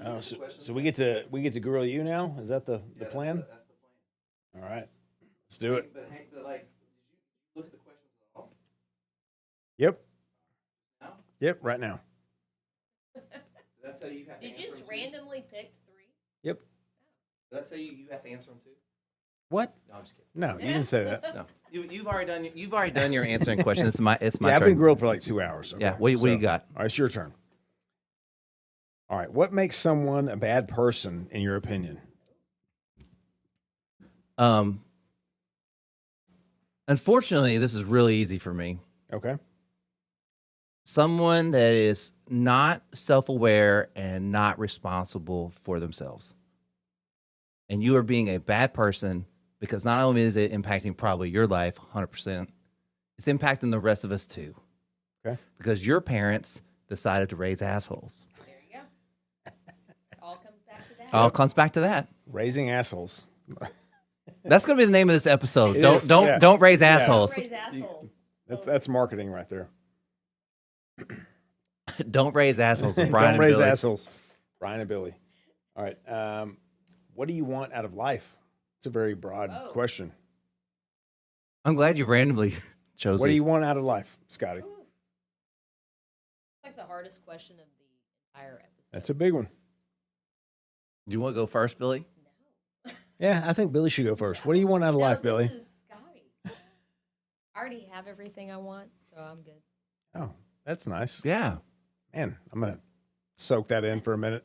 Oh, so we get to grill you now. Is that the plan? That's the plan. All right, let's do it. But like, did you look at the questions at all? Yep. No? Yep. Right now. Did that tell you have to Did you answer just them too? randomly pick 3? Yep. Did that tell you have to answer them too? What? No, I'm just kidding. No, you didn't say that. No, you've already done your answering question. It's my Yeah, turn. I've been grilled for like 2 hours. Okay? Yeah, what do you got? All right, it's your turn. All right, what makes someone a bad person in your opinion? Unfortunately, this is really easy for me. Okay. Someone that is not self-aware and not responsible for themselves. And you are being a bad person because not only is it impacting probably your life 100%, it's impacting the rest of us too. Okay. Because your parents decided to raise assholes. There you go. All comes back to that. All comes back to that. Raising assholes. That's going to be the name of this episode. It Don't is, don't yeah. don't raise Yeah. assholes. Raise assholes. That's marketing right there. Don't raise assholes. With Brian Don't and raise Billy. assholes. Brian and Billy. All right. What do you want out of life? It's a very broad Whoa. question. I'm glad you randomly chose What do these. you want out of life, Scotty? Ooh. It's like the hardest question of the entire episode. That's a big one. Do you want to go first, Billy? No. Yeah, I think Billy should go first. What do you want out of No, life, Billy? This is Scotty. I already have everything I want, so I'm good. Oh, that's nice. Yeah. Man, I'm going to soak that in for a minute.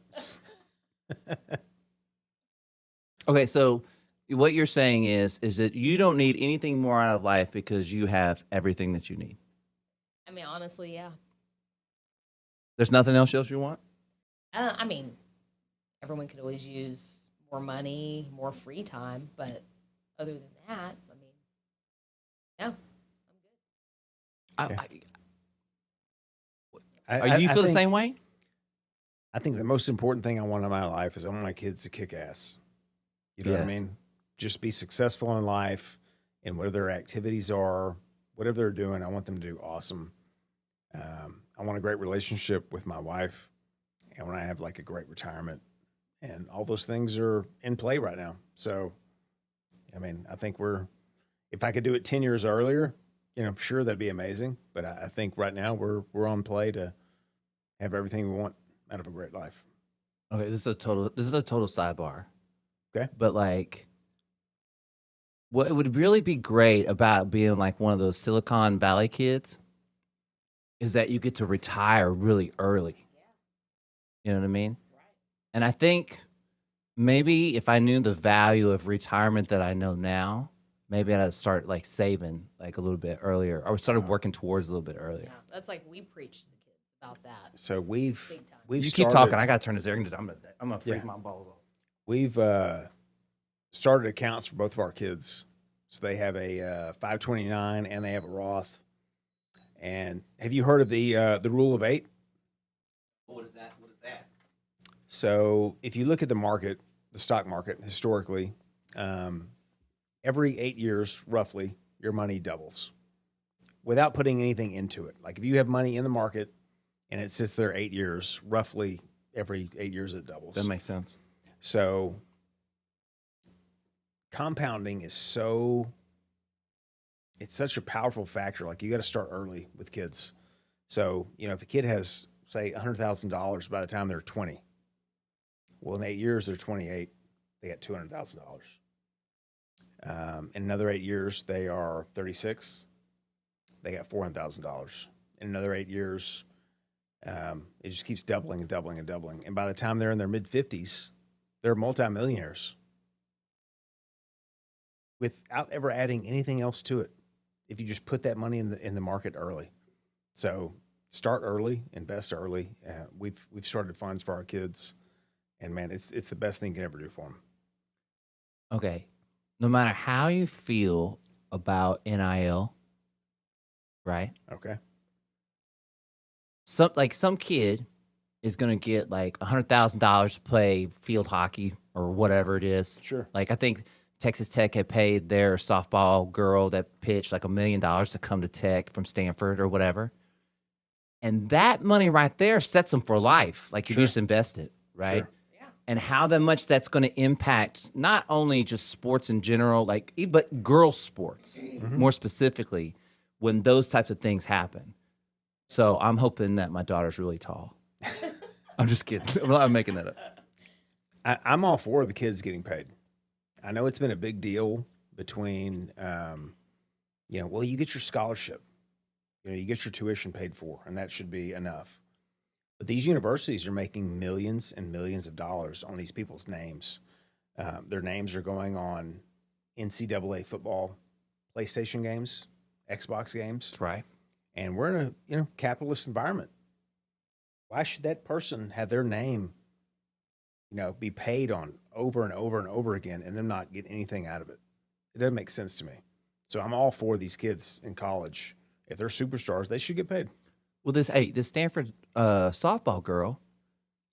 Okay, so what you're saying is that you don't need anything more out of life because you have everything that you need. I mean, honestly, yeah. There's nothing else you want? I mean, everyone could always use more money, more free time, but other than that, I mean, no, I'm good. You feel the think- same way? I think the most important thing I want in my life is I want my kids to kick ass. You know what I Yes. mean? Just be successful in life and whatever their activities are, whatever they're doing, I want them to do awesome. I want a great relationship with my wife, and when I have like a great retirement, and all those things are in play right now. So, I mean, I think if I could do it 10 years earlier, sure, that'd be amazing. But I think right now we're on play to have everything we want out of a great life. Okay, this is a total sidebar. Okay. But like what would really be great about being like one of those Silicon Valley kids is that you get to retire really early. You know what I mean? Right. And I think maybe if I knew the value of retirement that I know now, maybe I'd start like saving like a little bit earlier or started working towards a little bit earlier. Yeah, that's like we preach to the kids about that. So we've Big time. we've You keep started- talking. I got to turn this air. I'm gonna freeze Yeah. my balls off. We've started accounts for both of our kids. So they have a 529 and they have a Roth. And have you heard of the rule of 8? What is that? What is that? So if you look at the market, the stock market historically, every 8 years, roughly, your money doubles without putting anything into it. Like if you have money in the market and it sits there 8 years, roughly every 8 years it doubles. That makes sense. So compounding is it's such a powerful factor. Like you got to start early with kids. So, if a kid has, say, $100,000 by the time they're 20, well, in 8 years, they're 28, they got $200,000. In another 8 years, they are 36, they got $400,000. In another 8 years, it just keeps doubling and doubling and doubling. And by the time they're in their mid-50s, they're multimillionaires without ever adding anything else to it. If you just put that money in the market early, so start early, invest early. We've started funds for our kids, and man, it's the best thing you can ever do for them. Okay. No matter how you feel about NIL, right? Okay, Some kid is gonna get like $100,000 to play field hockey or whatever it is. sure. Like I think Texas Tech had paid their softball girl that pitched like $1 million to come to Tech from Stanford or whatever. And that money right there sets them for life. Like you Sure. just invest it, right? Sure. and how that much that's going to impact not only just sports in general, like but girls sports more specifically when those types of things happen. So I'm hoping that my daughter's really tall. I'm just kidding. I'm making that up. I'm all for the kids getting paid. I know it's been a big deal between, well, you get your scholarship, you get your tuition paid for, and that should be enough. But these universities are making millions and millions of dollars on these people's names. Their names are going on NCAA football, PlayStation games, Xbox games. Right. And we're in a capitalist environment. Why should that person have their name, be paid on over and over and over again and them not get anything out of it? It doesn't make sense to me. So I'm all for these kids in college. If they're superstars, they should get paid. Well, this Stanford softball girl.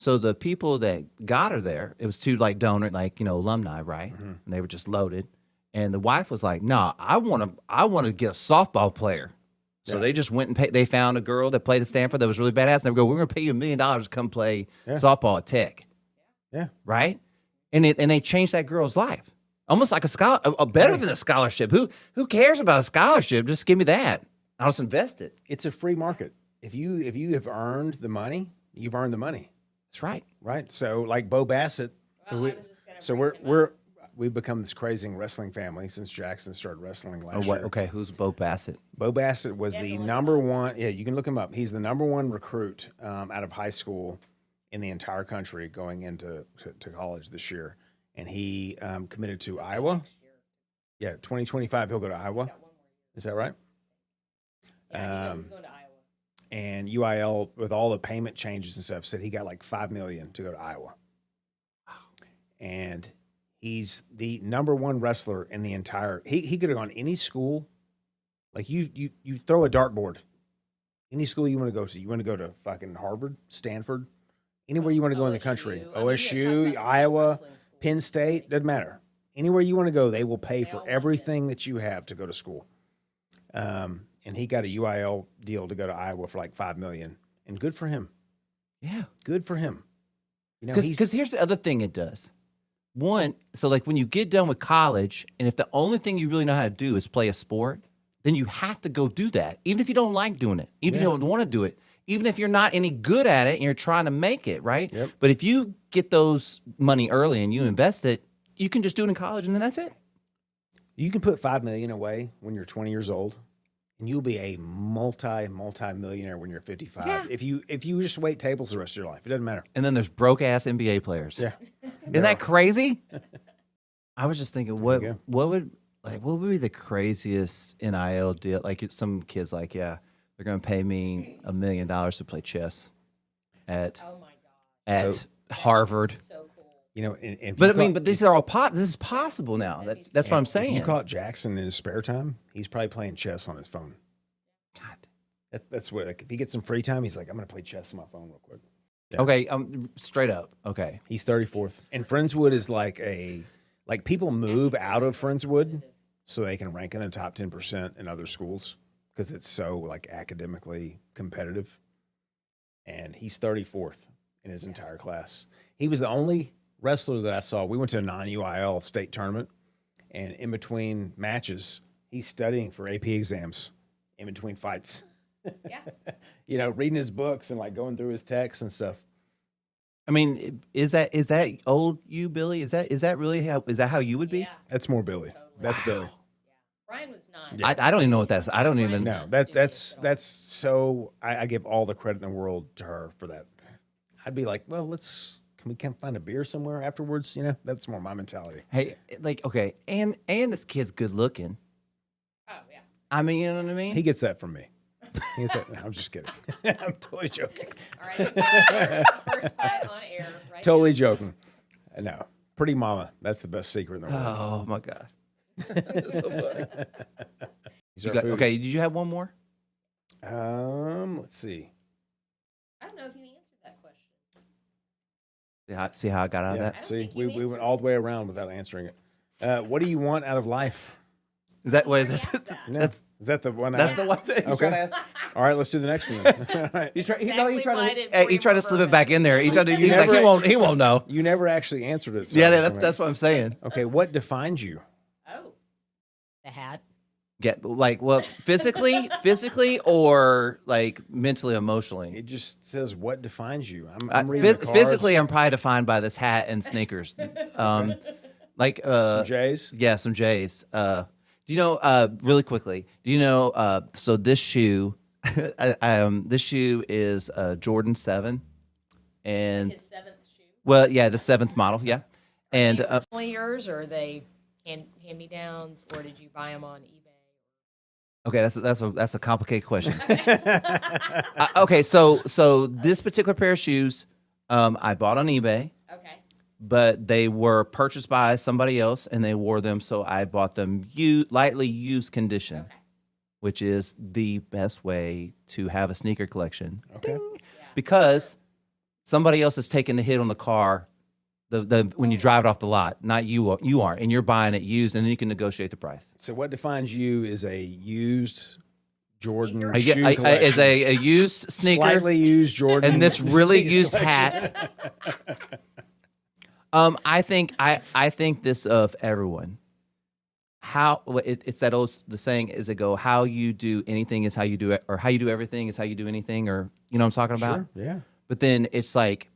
So the people that got her there, it was two donor, alumni, right? Mm-hmm. And they were just loaded. And the wife was like, "No, I want to get a softball player." So they just went and paid. They found a girl that played at Stanford that was really badass. And they go, "We're going to pay you $1 million to come play softball at Tech." Yeah. Right. And they changed that girl's life, almost like better than a scholarship. Who cares about a scholarship? Just give me that. I'll just invest it. It's a free market. If you have earned the money, you've earned the money. That's right. Right. So like Bo Bassett, we've become this crazy wrestling family since Jackson started wrestling last year. Okay, who's Bo Bassett? Bo Bassett was the number one. Yeah, you can look him up. He's the number one recruit out of high school in the entire country going into to college this year, and he committed to Iowa. Yeah, 2025 he'll go to Iowa. Is that right? Yeah, he's going to Iowa. And UIL, with all the payment changes and stuff, said he got like $5 million to go to Iowa. Wow. And he's the number one wrestler in the entire. He could have gone any school. Like you throw a dartboard, any school you want to go to. You want to go to fucking Harvard, Stanford, anywhere you want to go in the country. OSU, Iowa, Penn State, doesn't matter. Anywhere you want to go, they will pay for everything that you have to go to school. And he got a UIL deal to go to Iowa for like $5 million, and good for him. Yeah, good for him. Because here's the other thing it does. One, so like when you get done with college, and if the only thing you really know how to do is play a sport, then you have to go do that, even if you don't like doing it, even if you don't want to do it, even if you're not any good at it and you're trying to make it, right? Yep. But if you get those money early and you invest it, you can just do it in college, and then that's it. You can put $5 million away when you're 20 years old, and you'll be a multi-millionaire when you're 55. Yeah. If you just wait tables the rest of your life, it doesn't matter. And then there's broke ass NBA players. Yeah, isn't that crazy? I was just thinking, what would be the craziest NIL deal? Like some kids, they're gonna pay me $1 million to play chess at Harvard. So cool. But these are all this is possible now. That's what I'm saying. If you caught Jackson in his spare time, he's probably playing chess on his phone. God, that's what. Like, if he gets some free time, he's like, I'm gonna play chess on my phone real quick. Yeah. Okay, straight up. Okay, he's 34th, and Friendswood is like people move out of Friendswood so they can rank in the top 10% in other schools because it's so like academically competitive. And he's 34th in his entire class. He was the only wrestler that I saw. We went to a non-UIL state tournament, and in between matches, he's studying for AP exams in between fights. Yeah. Reading his books and like going through his texts and stuff. I mean, is that old you, Billy? Is that really how you would be? Yeah. That's more Billy. Totally. That's Billy. Yeah. Brian was not. Yeah. I don't even know what that's. I don't even know. That's so. I give all the credit in the world to her for that. I'd be like, well, can we find a beer somewhere afterwards? That's more my mentality. Hey, okay, and this kid's good looking. Oh yeah. I mean, you know what I mean? He gets that from me. He gets that. No, I'm just kidding. I'm totally joking. All right. First fight on air. Right Totally now. joking. No, pretty mama. That's the best secret in the world. Oh my god. That's so funny. Okay, did you have one more? Let's see. I don't know if you answered that question. See how I got out of that? See, we went all the way around without answering it. What do you want out of life? Is that what is Already it? asked that. No. That's Is that the one? that's the one thing. Okay. All right, let's do the next one. All right. He's trying. Exactly He tried why I to. didn't Hey, pour he you tried to more slip it bourbon. back in there. He tried to. He's like, never- he won't. He won't know. You never actually answered it. So Yeah, I'm that's gonna- that's what I'm saying. Okay, what defines you? Oh, the hat. Get like well, physically, or like mentally, emotionally. It just says what defines you. I'm reading the cards. Physically, I'm probably defined by this hat and sneakers. Like Some J's. yeah, some J's. Do you know? Really quickly, do you know? So this shoe, this shoe is Jordan 7, and His seventh shoe. well, yeah, the 7th model, yeah, and Only yours, or are they hand me downs, or did you buy them on eBay? okay, that's a complicated question. Okay, so this particular pair of shoes, I bought on eBay. Okay. But they were purchased by somebody else and they wore them, so I bought them lightly used condition, Okay. which is the best way to have a sneaker collection. Okay. Yeah. Because somebody else is taking the hit on the car when you drive it off the lot, not you aren't, and you're buying it used, and then you can negotiate the price. So what defines you is a used Jordan Sneaker? shoe collection. Is a used sneaker Slightly used Jordan. and this really sneaker used collection. hat. I think this of everyone. It's that old the saying is it go how you do anything is how you do it, or how you do everything is how you do anything, or you know what I'm talking about. Sure, yeah. But then it's like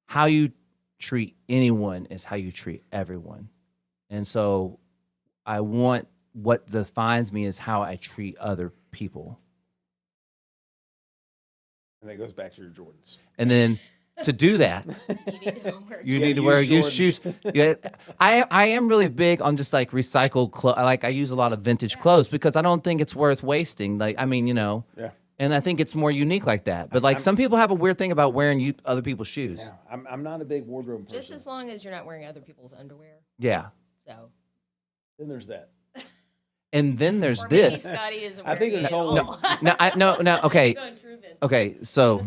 how you treat anyone is how you treat everyone, and so I want what defines me is how I treat other people, And that goes back to your Jordans. and then to do that. You need to wear You Yeah, need to wear used used Jordans. shoes. Yeah, I am really big on just like recycled clothes. Like I use a lot of vintage clothes because I don't think it's worth wasting. Like I mean, Yeah. and I think it's more unique like that. But like some people have a weird thing about wearing other people's shoes. Yeah. I'm not a big wardrobe person. Just as long as you're not wearing other people's underwear. Yeah. So. Then there's that. And then there's Or maybe this. Scottie isn't I think wearing there's it at whole- all. No. Okay. Going true Vince. Okay. So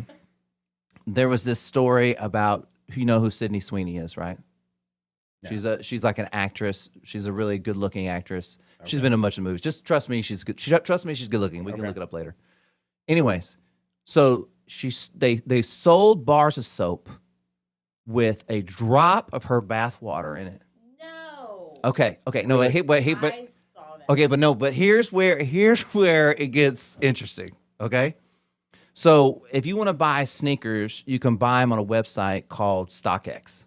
there was this story about you know who Sydney Sweeney is, right? No. She's like an actress. She's a really good looking actress. She's been in a bunch of movies. Just trust me, she's good. Trust me, she's good looking. We can Okay. look it up later. Anyways, so they sold bars of soap with a drop of her bath water in it. No. Okay. No, but I saw that. okay, but no, but here's where it gets interesting. Okay. So if you want to buy sneakers, you can buy them on a website called StockX.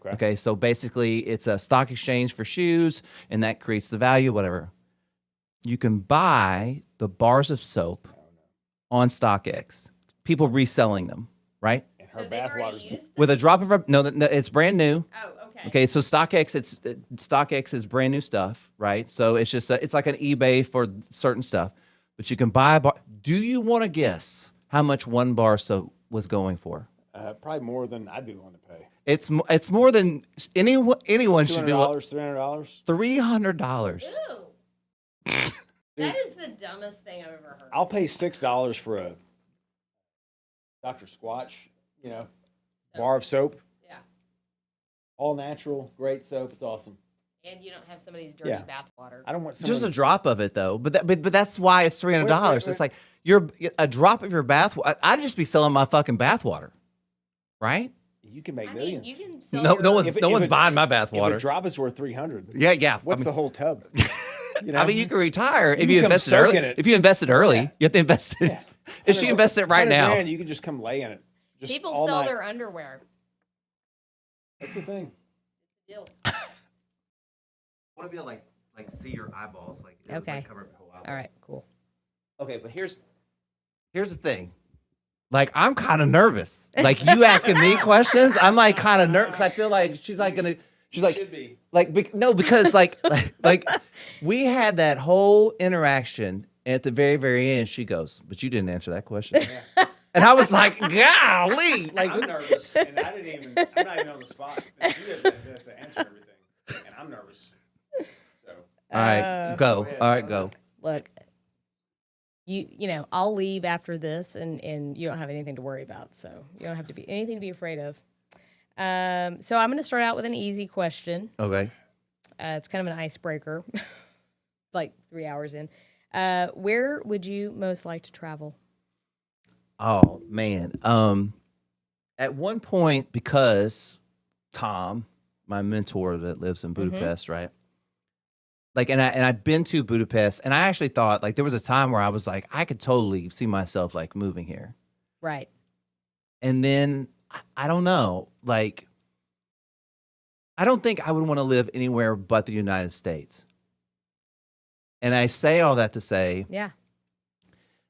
Okay, so basically it's a stock exchange for shoes, and that creates the value, whatever. You can buy the bars of soap on StockX. People reselling them, right? And her So they've bath already water's used With a drop of no, it's brand new. Oh, okay. Okay, so StockX is brand new stuff, right? So it's just it's like an eBay for certain stuff, but you can buy a bar. Do you want to guess how much one bar of soap was going for? probably more than I'd be willing to pay. It's more than anyone should be. $200, $300. $300. Ooh. That is the dumbest thing I've ever heard. I'll pay $6 for a Dr. Squatch, bar of soap. Yeah. All natural, great soap. It's awesome. And you don't have somebody's dirty Yeah. bath water. I don't want Just a someone's- drop of it though, but that's why it's $300. Wait. It's like you're a drop of your bath. I'd just be selling my fucking bath water, right? You can make I mean, millions. you can sell No, your- no one's If it- no if one's it- buying my bath If water. a drop is worth $300, Yeah. what's the whole tub? I mean, you can retire if you become invested soak early. in it. If you invested early, Yeah. you have to invest it. If she invested it right now, $100,000, you can just come lay in it. Just People all sell night. their underwear. That's the thing. Deal. I want to be able to like see your eyeballs, like it was, Okay. like, covering your whole eyeballs. All right, cool. Okay, but here's the thing. Like I'm kind of nervous. Like you asking me questions, I'm like kind of nervous. I feel like she's like gonna. She's like should be. no, because like we had that whole interaction, and at the very very end, she goes, "But you didn't answer that question." And I was like, "Golly!" Like I'm nervous, and I'm not even on the spot. You have to answer everything, and I'm nervous. So, all right, go. ahead. All right, go. Look, I'll leave after this, and you don't have anything to worry about. So you don't have to be anything to be afraid of. So I'm going to start out with an easy question. Okay. It's kind of an icebreaker, like 3 hours in. Where would you most like to travel? Oh man. At one point, because Tom, my mentor that lives in Budapest, right? Like, and I've been to Budapest, and I actually thought, like, there was a time where I was like, I could totally see myself like moving here. Right. And then I don't know, like, I don't think I would want to live anywhere but the United States. And I say all that to say Yeah.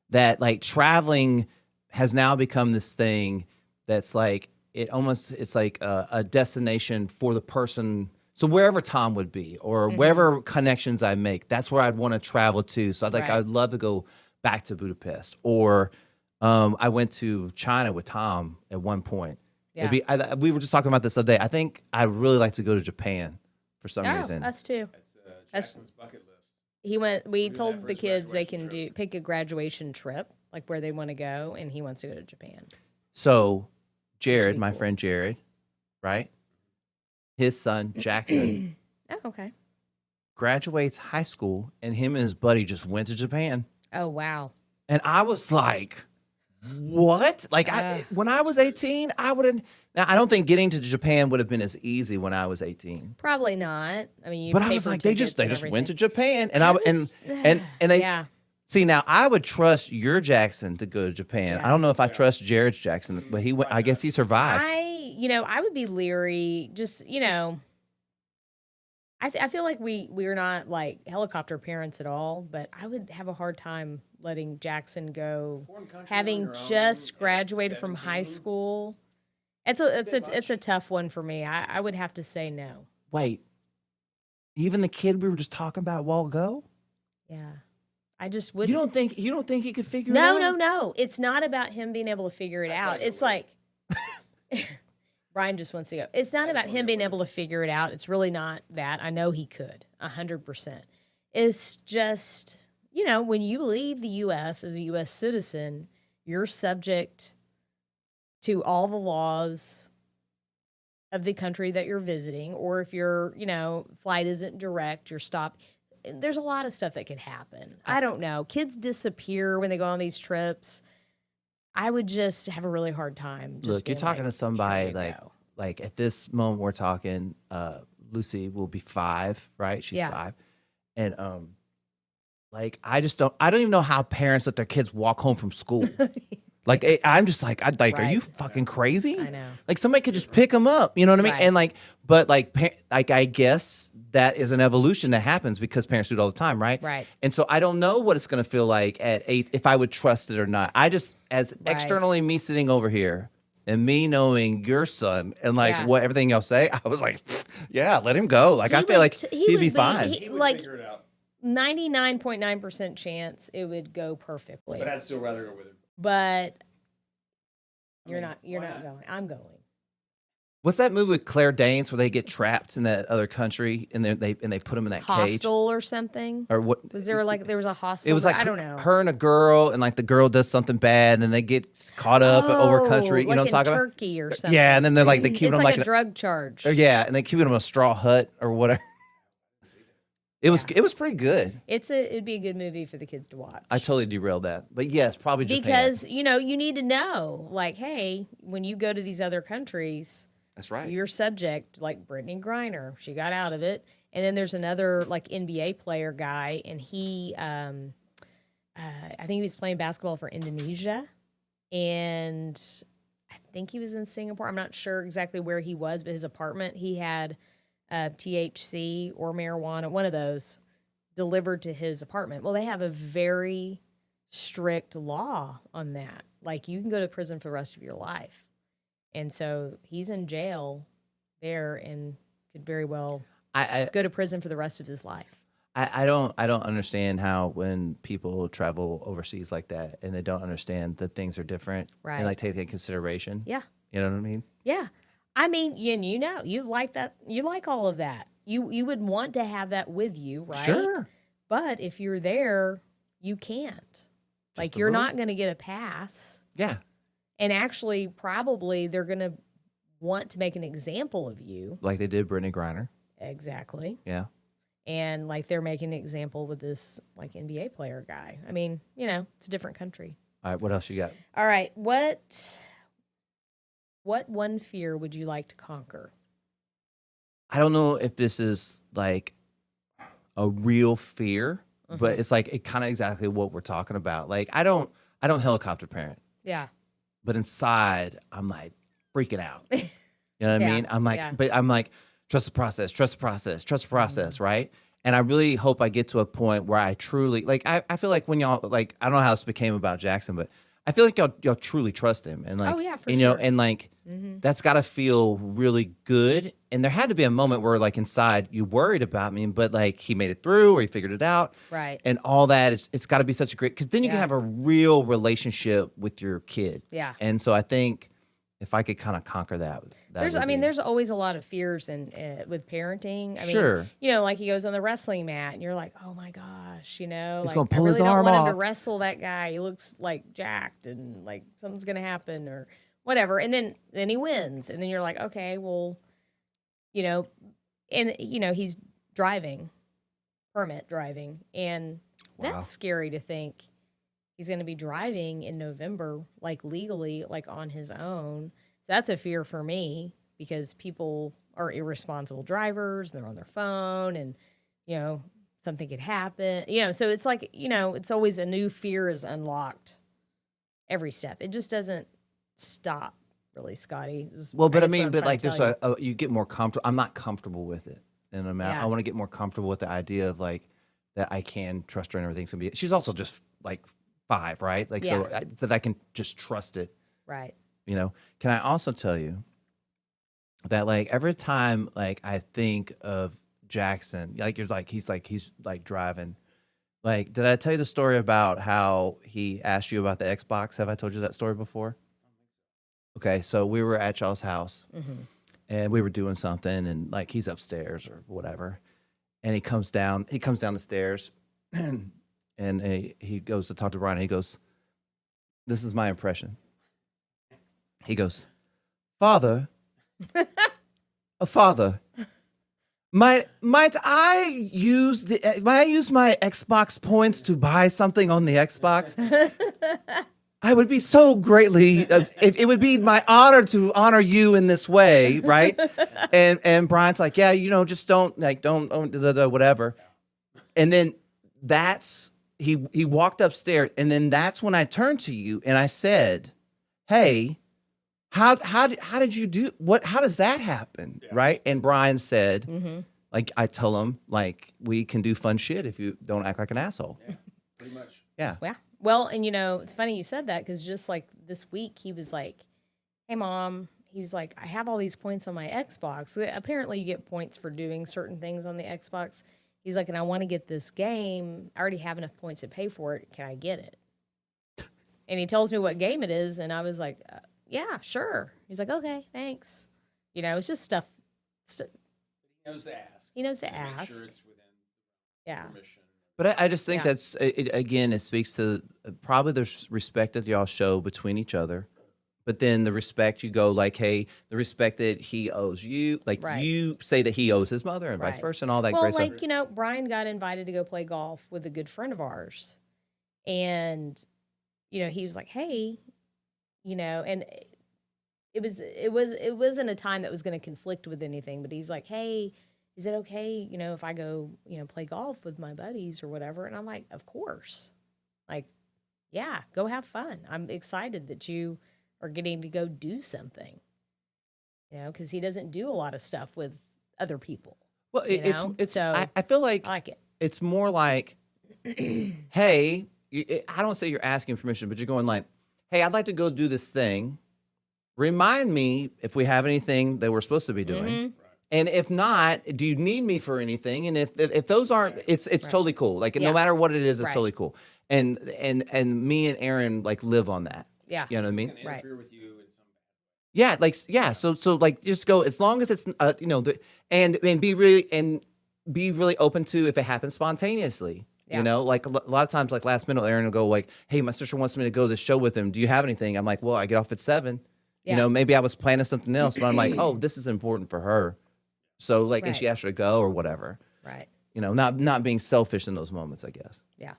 that, like, traveling has now become this thing that's like, it's like a destination for the person. So wherever Tom would be, or wherever connections I make, that's where I'd want to travel to. So I'd love to go back to Budapest, or I went to China with Tom at one point. Yeah. We were just talking about this the other day. I think I'd really like to go to Japan for some reason. Us too. That's Jackson's bucket list. He went. We that told for the his kids they graduation can pick a graduation trip, like where they want to go, and he wants to go to Japan. So Jared, be my cool. friend Jared, right? His son Jackson Oh, okay. graduates high school, and him and his buddy just went to Japan. Oh, wow. And I was like, what? Like, when I was 18, I would have. Now, I don't think getting to Japan would have been as easy when I was 18. Probably not. I mean, you But I pay was for like, they just tickets went to and Japan, and they yeah. see. Now, I would trust your Jackson to go to Japan. I don't know if I trust Jared's Jackson, but he went. I guess he survived. I would be leery. Just I feel like we're not like helicopter parents at all, but I would have a hard time letting Jackson go, having just graduated from high school. It's a tough one for me. I would have to say no. Wait, even the kid we were just talking about a while ago? Yeah. I just wouldn't. You don't think he could figure it out? No. It's not about him being able to figure it out. It's like Brian just wants to go. It's not about him being able to figure it out. It's really not that. I know he could, 100%. It's just, when you leave the U.S. as a U.S. citizen, you're subject to all the laws of the country that you're visiting, or if your, flight isn't direct, you're stopped. There's a lot of stuff that could happen. I don't know. Kids disappear when they go on these trips. I would just have a really hard time. Look, you're talking to somebody like at this moment we're talking, Lucy will be 5, right? She's 5. And like I don't even know how parents let their kids walk home from school. Like I'm just like, are you fucking crazy? I know. Like somebody could just pick them up, you know what I mean? Right. And but I guess that is an evolution that happens because parents do it all the time, right? Right. And so I don't know what it's going to feel like at 8, if I would trust it or not. I just, as externally me sitting over here and me knowing your son and what everything y'all say, I was like, yeah, let him go. Like I feel like he'd be fine. He would figure it out. 99.9% chance it would go perfectly. But I'd still rather go with him. But you're not going. I'm going. What's that movie with Claire Danes where they get trapped in that other country and they put them in that cage? Hostel or something? Or what? Was there there was a hostel? It was like I don't know. her and a girl, and like the girl does something bad, and then they get caught up over country. You know what I'm talking about? Turkey or something. Yeah, and then they keep them like a drug charge. Yeah, and they keep them in a straw hut or whatever. It was pretty good. It'd be a good movie for the kids to watch. I totally derailed that, but yes, probably Japan. Because you need to know, like, hey, when you go to these other countries, that's right. You're subject, like Brittany Griner. She got out of it, and then there's another like NBA player guy, and he, I think he was playing basketball for Indonesia, and I think he was in Singapore. I'm not sure exactly where he was, but his apartment he had THC or marijuana, one of those, delivered to his apartment. Well, they have a very strict law on that. Like, you can go to prison for the rest of your life. And so he's in jail there and could very well go to prison for the rest of his life. I don't understand how when people travel overseas like that and they don't understand that things are different and take that into consideration. Yeah. You know what I mean? Yeah. I mean, you like that. You like all of that. You would want to have that with you, right? Sure. But if you're there, you can't. Like, you're not going to get a pass. Yeah. And actually, probably they're going to want to make an example of you. Like they did Brittany Griner. Exactly. Yeah. And like they're making an example with this like NBA player guy. I mean, you know, it's a different country. All right, what else you got? All right, what one fear would you like to conquer? I don't know if this is like a real fear, but it's like it kind of exactly what we're talking about. Like I don't helicopter parent, Yeah. but inside I'm like freaking out. You know what I Yeah, mean? I'm like, yeah. but I'm like, trust the process, right? And I really hope I get to a point where I truly like. I feel like when y'all like, I don't know how this became about Jackson, but I feel like y'all truly trust him, and like, Oh, yeah, for and, you know, sure. and like that's got to feel really good. And there had to be a moment where like inside you worried about me, but like he made it through or he figured it out, Right. and all that. It's got to be such a great because then you can Yeah. have a real relationship with your kid. Yeah. And so I think if I could kind of conquer that, There's always a lot of fears with parenting. I Sure. mean, you know, like he goes on the wrestling mat and you're like, oh my gosh, you know, He's like gonna pull I his really arm don't want him off. to wrestle that guy. He looks like jacked and like something's going to happen or whatever. And then he wins. And then you're like, okay, well, you know, and you know, he's permit driving. And Wow. that's scary to think he's going to be driving in November, like legally, like on his own. So that's a fear for me because people are irresponsible drivers. They're on their phone and, you know, something could happen. You know, so it's like, you know, it's always a new fear is unlocked every step. It just doesn't stop really, Scotty. Well, but I guess what mean, I'm but trying like to there's tell you. you get more comfortable. I'm not comfortable with it. And Yeah. I want to get more comfortable with the idea of like that I can trust her and everything's going to be, she's also just like 5, right? Like, so that I can just trust it. Right. You know, can I also tell you that like every time like I think of Jackson, like he's driving. Like, did I tell you the story about how he asked you about the Xbox? Have I told you that story before? Okay, so we were at y'all's house and we were doing something and like he's upstairs or whatever. And he comes down the stairs and he goes to talk to Brian. And he goes, this is my impression. He goes, Father, Father, might I use my Xbox points to buy something on the Xbox? I would be so greatly, if it would be my honor to honor you in this way, right? And Brian's like, yeah, you know, just don't whatever. And then he walked upstairs, and then that's when I turned to you and I said, hey, how did you do how does that happen? Yeah. Right? And Brian said, like, I tell him, like, we can do fun shit if you don't act like an asshole. Yeah, pretty much. Yeah. Yeah. Well, and you know, it's funny you said that because just like this week, he was like, hey, Mom, he was like, I have all these points on my Xbox. Apparently, you get points for doing certain things on the Xbox. He's like, and I want to get this game. I already have enough points to pay for it. Can I get it? And he tells me what game it is. And I was like, yeah, sure. He's like, okay, thanks. You know, it's just stuff. He knows to ask. He knows to Make ask. sure it's within permission. But I just think Yeah. that's, again, it speaks to probably the respect that y'all show between each other. But then the respect you go like, hey, the respect that he owes you, like Right. you say that he owes his mother and vice Right. versa and all that Well, great like, stuff. you know, Brian got invited to go play golf with a good friend of ours. And, you know, he was like, hey, you know, and it wasn't a time that was going to conflict with anything, but he's like, hey, is it okay, you know, if I go, you know, play golf with my buddies or whatever? And I'm like, of course. Like, yeah, go have fun. I'm excited that you are getting to go do something, you know, because he doesn't do a lot of stuff with other people. Well, it's so I feel like I like it. it's more like, hey, I don't say you're asking permission, but you're going like, hey, I'd like to go do this thing. Remind me if we have anything that we're supposed to be doing. Mm-hmm. And if not, do you need me for anything? And if those aren't, it's Right. totally cool. Like Yeah. no matter what it is, it's Right. totally cool. And me and Aaron like live on that. Yeah. You know what I mean? It's gonna interfere with you in some Yeah, like yeah. So like just go as long as it's you know and be really open to if it happens spontaneously. Yeah. You know, like a lot of times, like last minute, Aaron will go like, "Hey, my sister wants me to go to this show with him. Do you have anything?" I'm like, "Well, I get off at 7. Yeah. You know, maybe I was planning something else, but I'm like, "Oh, this is important for her." So like, and she Right. asked her to go or whatever. Right. You know, not being selfish in those moments, I guess. Yeah.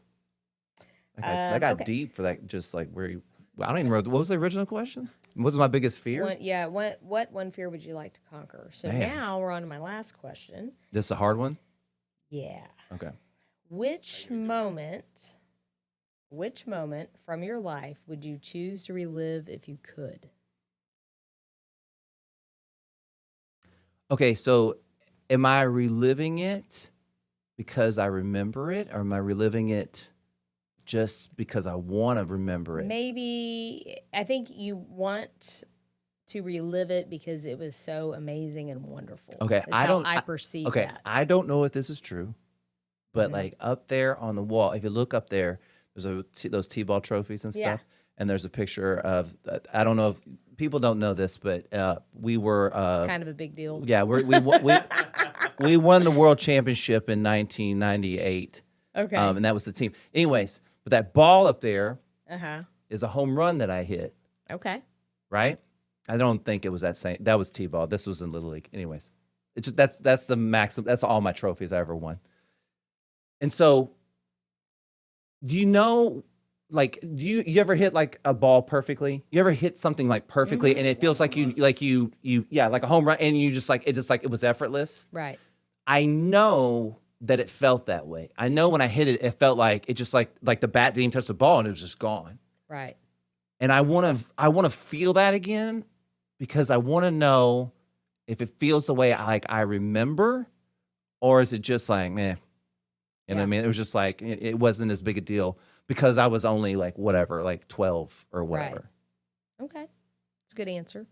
That got Okay. deep for that. Just like where you, I don't even remember. What was the original question? What was my biggest fear? What one fear would you like to conquer? So Man. now we're on to my last question. This is a hard one. Yeah. Okay. Which moment from your life would you choose to relive if you could? Okay, so am I reliving it because I remember it, or am I reliving it just because I want to remember it? Maybe I think you want to relive it because it was so amazing and wonderful. Okay, That's I perceive Okay, that. I don't know if this is true, but Mhm. like up there on the wall, if you look up there, there's those T-ball trophies and Yeah. stuff, and there's a picture of, I don't know if people don't know this, but we were Kind of a big deal. yeah, we won the world championship in 1998. Okay. And that was the team. Anyways, but that ball up there Uh-huh. is a home run that I hit, Okay. right? I don't think it was that same. That was T-ball. This was in Little League. Anyways, it's just that's the maximum. That's all my trophies I ever won. And so, do you know, like, do you ever hit like a ball perfectly? You ever hit something like perfectly, and it feels like you like a home run, and you just like it was effortless. Right. I know that it felt that way. I know when I hit it, it felt like it just like the bat didn't even touch the ball and it was just gone. Right. And I want to feel that again because I want to know if it feels the way I remember, or is it just like, meh? You know what I mean? It was just like it wasn't as big a deal because I was only like whatever, like 12 or whatever. Right. Okay. It's a good answer.